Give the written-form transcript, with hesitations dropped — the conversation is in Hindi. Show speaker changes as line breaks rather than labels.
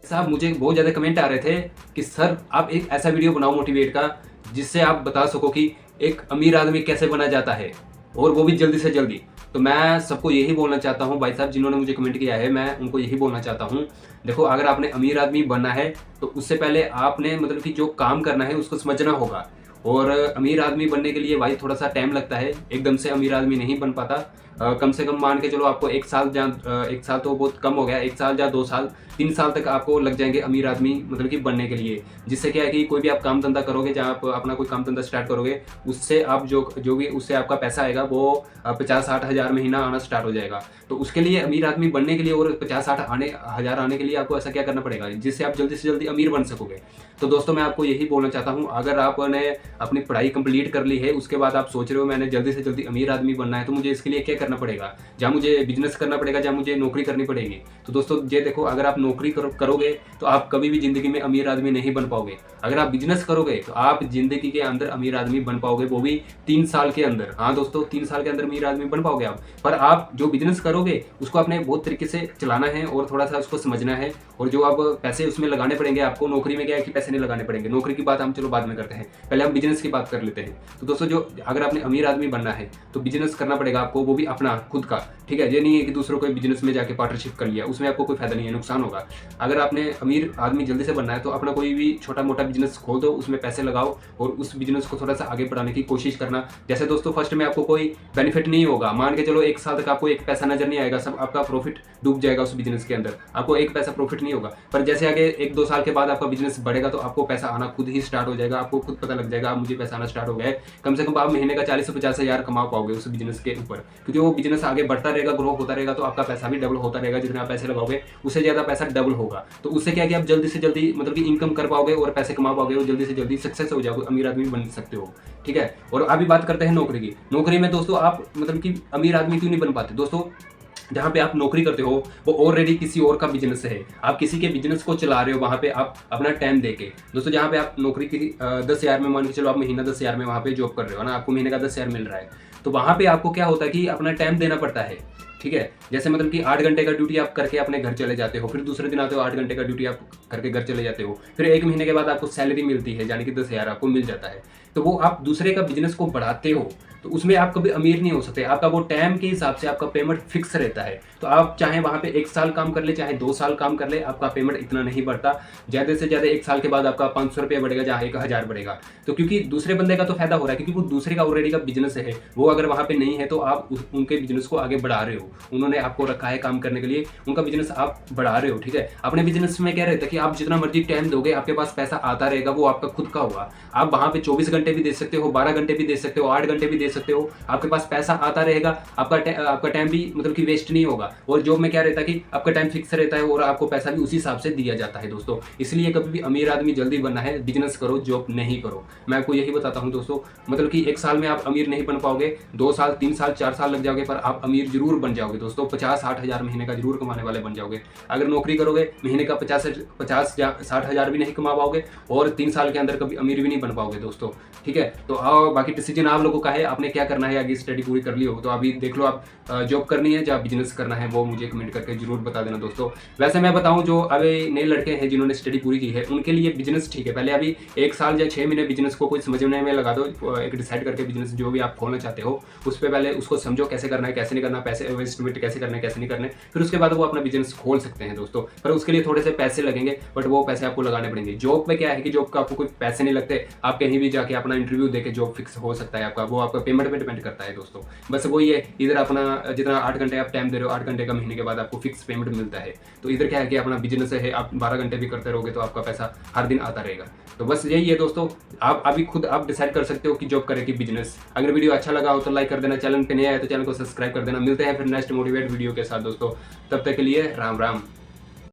साहब मुझे बहुत ज़्यादा कमेंट आ रहे थे कि सर आप एक ऐसा वीडियो बनाओ मोटिवेट का जिससे आप बता सको कि एक अमीर आदमी कैसे बना जाता है और वो भी जल्दी से जल्दी। तो मैं सबको यही बोलना चाहता हूँ भाई साहब जिन्होंने मुझे कमेंट किया है, मैं उनको यही बोलना चाहता हूँ, देखो अगर आपने अमीर आदमी बनना है तो उससे पहले आपने मतलब कि जो काम करना है उसको समझना होगा। और अमीर आदमी बनने के लिए भाई थोड़ा सा टाइम लगता है, एकदम से अमीर आदमी नहीं बन पाता। कम से कम मान के चलो आपको एक साल एक साल तो बहुत कम हो गया, एक साल या 2 साल 3 साल तक आपको लग जाएंगे अमीर आदमी मतलब कि बनने के लिए। जिससे क्या है कि कोई भी आप काम धंधा करोगे, जहाँ आप अपना कोई काम धंधा स्टार्ट करोगे, उससे आप जो भी उससे आपका पैसा आएगा वो 50-60 हज़ार महीना आना स्टार्ट हो जाएगा। तो उसके लिए अमीर आदमी बनने के लिए और 50-60 हज़ार आने के लिए आपको ऐसा क्या करना पड़ेगा जिससे आप जल्दी से जल्दी अमीर बन सकोगे। तो दोस्तों मैं आपको यही बोलना चाहता हूँ, अगर आपने अपनी पढ़ाई कंप्लीट कर ली है, उसके बाद आप सोच रहे हो मैंने जल्दी से जल्दी अमीर आदमी बनना है, तो मुझे इसके लिए क्या करना पड़ेगा, जहाँ मुझे बिजनेस करना पड़ेगा, जहाँ मुझे नौकरी करनी पड़ेगी। तो दोस्तों ये देखो, अगर आप नौकरी करोगे तो आप कभी भी जिंदगी में अमीर आदमी नहीं बन पाओगे। अगर आप बिजनेस करोगे तो आप जिंदगी के अंदर अमीर आदमी बन पाओगे, वो भी 3 साल के अंदर। हाँ दोस्तों, 3 साल के अंदर अमीर आदमी बन पाओगे आप। पर आप जो बिजनेस करोगे उसको आपने बहुत तरीके से चलाना है और थोड़ा सा उसको समझना है। और जो आप पैसे उसमें लगाने पड़ेंगे आपको, नौकरी में क्या है कि पैसे नहीं लगाने पड़ेंगे, नौकरी की बात हम चलो बाद में करते हैं, पहले हम बिजनेस की बात कर लेते हैं। तो दोस्तों जो अगर आपने अमीर आदमी बनना है तो बिजनेस करना पड़ेगा आपको, वो भी अपना खुद का। ठीक है, ये नहीं है कि दूसरों को बिजनेस में जाके पार्टनरशिप कर लिया, उसमें आपको कोई फायदा नहीं है, नुकसान होगा। अगर आपने अमीर आदमी जल्दी से बनना है तो अपना कोई भी छोटा मोटा बिजनेस खोल दो, उसमें पैसे लगाओ और उस बिजनेस को थोड़ा सा आगे बढ़ाने की कोशिश करना। जैसे दोस्तों फर्स्ट में आपको कोई बेनिफिट नहीं होगा, मान के चलो 1 साल तक आपको एक पैसा नजर नहीं आएगा, सब आपका प्रॉफिट डूब जाएगा उस बिजनेस के अंदर, आपको एक पैसा प्रॉफिट नहीं होगा। पर जैसे आगे 1-2 साल के बाद आपका बिजनेस बढ़ेगा तो आपको पैसा आना खुद ही स्टार्ट हो जाएगा, आपको खुद पता लग जाएगा अब मुझे पैसा आना स्टार्ट हो गया है। कम से कम आप महीने का 40 से 50 हज़ार कमा पाओगे उस बिजनेस के ऊपर, क्योंकि वो बिजनेस आगे बढ़ता रहेगा, ग्रो होता रहेगा, तो आपका पैसा भी डबल होता रहेगा। जितना आप पैसे लगाओगे उससे ज़्यादा पैसा डबल होगा। तो उससे क्या कि आप जल्दी से जल्दी मतलब कि इनकम कर पाओगे और पैसे कमा पाओगे और जल्दी से जल्दी सक्सेस हो जाओगे, अमीर आदमी बन सकते हो। ठीक है, और अभी बात करते हैं नौकरी की। नौकरी में दोस्तों आप मतलब कि अमीर आदमी क्यों नहीं बन पाते दोस्तों, जहाँ पे आप नौकरी करते हो वो ऑलरेडी किसी और का बिजनेस है, आप किसी के बिजनेस को चला रहे हो, वहाँ पे आप अपना टाइम देके। दोस्तों जहाँ पे आप नौकरी की 10 हज़ार में, मान के चलो आप महीना 10 हज़ार में वहाँ पे जॉब कर रहे हो ना, आपको महीने का 10 हज़ार मिल रहा है, तो वहाँ पे आपको क्या होता है कि अपना टाइम देना पड़ता है। ठीक है, जैसे मतलब कि 8 घंटे का ड्यूटी आप करके अपने घर चले जाते हो, फिर दूसरे दिन आते हो 8 घंटे का ड्यूटी आप करके घर चले जाते हो, फिर 1 महीने के बाद आपको सैलरी मिलती है, यानी कि 10 हज़ार आपको मिल जाता है। तो वो आप दूसरे का बिजनेस को बढ़ाते हो, तो उसमें आप कभी अमीर नहीं हो सकते। आपका वो टाइम के हिसाब से आपका पेमेंट फिक्स रहता है। तो आप चाहे वहाँ पे 1 साल काम कर ले, चाहे 2 साल काम कर ले, आपका पेमेंट इतना नहीं बढ़ता। ज़्यादा से ज़्यादा 1 साल के बाद आपका 500 रुपये बढ़ेगा, जहाँ 1000 बढ़ेगा। तो क्योंकि दूसरे बंदे का तो फायदा हो रहा है, क्योंकि वो दूसरे का ऑलरेडी का बिजनेस है, वो अगर वहाँ पे नहीं है तो आप उनके बिजनेस को आगे बढ़ा रहे हो। उन्होंने आपको रखा है काम करने के लिए, उनका बिजनेस आप बढ़ा रहे हो। ठीक है, अपने बिजनेस में क्या रहता है कि आप जितना मर्जी टाइम दोगे आपके पास पैसा आता रहेगा, वो आपका खुद का होगा। आप वहाँ पे 24 घंटे भी दे सकते हो, 12 घंटे भी दे सकते हो, 8 घंटे भी दे सकते हो, आपके पास पैसा आता रहेगा, आपका टाइम भी मतलब कि वेस्ट नहीं होगा। और जॉब में क्या रहता है कि आपका टाइम फिक्स रहता है और आपको पैसा भी उसी हिसाब से दिया जाता है दोस्तों। इसलिए कभी भी अमीर आदमी जल्दी बनना है, बिजनेस करो, जॉब नहीं करो। मैं आपको यही बताता हूँ दोस्तों, मतलब कि 1 साल में आप अमीर नहीं बन पाओगे, 2 साल 3 साल 4 साल लग जाओगे, पर आप अमीर जरूर बन जाओगे दोस्तों। 50-60 हज़ार महीने का जरूर कमाने वाले बन जाओगे। अगर नौकरी करोगे महीने का 50 या 60 हज़ार भी नहीं कमा पाओगे और 3 साल के अंदर कभी अमीर भी नहीं बन पाओगे दोस्तों। ठीक है, तो आओ, बाकी डिसीजन आप लोगों का है, आपने क्या करना है। आगे स्टडी पूरी कर ली हो तो अभी देख लो, आप जॉब करनी है या बिजनेस करना है, वो मुझे कमेंट करके जरूर बता देना दोस्तों। वैसे मैं बताऊं, जो अभी नए लड़के हैं जिन्होंने स्टडी पूरी की है, उनके लिए बिजनेस ठीक है। पहले अभी 1 साल या 6 महीने बिजनेस को कोई समझने में लगा दो, एक डिसाइड करके बिजनेस जो भी आप खोलना चाहते हो उस पर पहले उसको समझो, कैसे करना है कैसे नहीं करना, पैसे इन्वेस्टमेंट कैसे करना है कैसे नहीं करने, फिर उसके बाद वो अपना बिजनेस खोल सकते हैं दोस्तों। पर उसके लिए थोड़े से पैसे लगेंगे, बट वो पैसे आपको लगाने पड़ेंगे। जॉब में क्या है कि जॉब का आपको कोई पैसे नहीं लगते, आप कहीं भी जाके अपना इंटरव्यू देके जॉब फिक्स हो सकता है आपका, वो आपका पेमेंट पे डिपेंड करता है दोस्तों। बस वही है, इधर अपना जितना 8 घंटे आप टाइम दे रहे हो, 8 घंटे का महीने के बाद आपको फिक्स पेमेंट मिलता है। तो इधर क्या है कि अपना बिजनेस है, आप 12 घंटे भी करते रहोगे तो आपका पैसा हर दिन आता रहेगा। तो बस यही है दोस्तों, आप अभी खुद आप डिसाइड कर सकते हो कि जॉब करें कि बिजनेस। अगर वीडियो अच्छा लगा हो तो लाइक कर देना, चैनल पे नया है तो चैनल को सब्सक्राइब कर देना। मिलते हैं फिर नेक्स्ट मोटिवेट वीडियो के साथ दोस्तों, तब तक के लिए राम राम।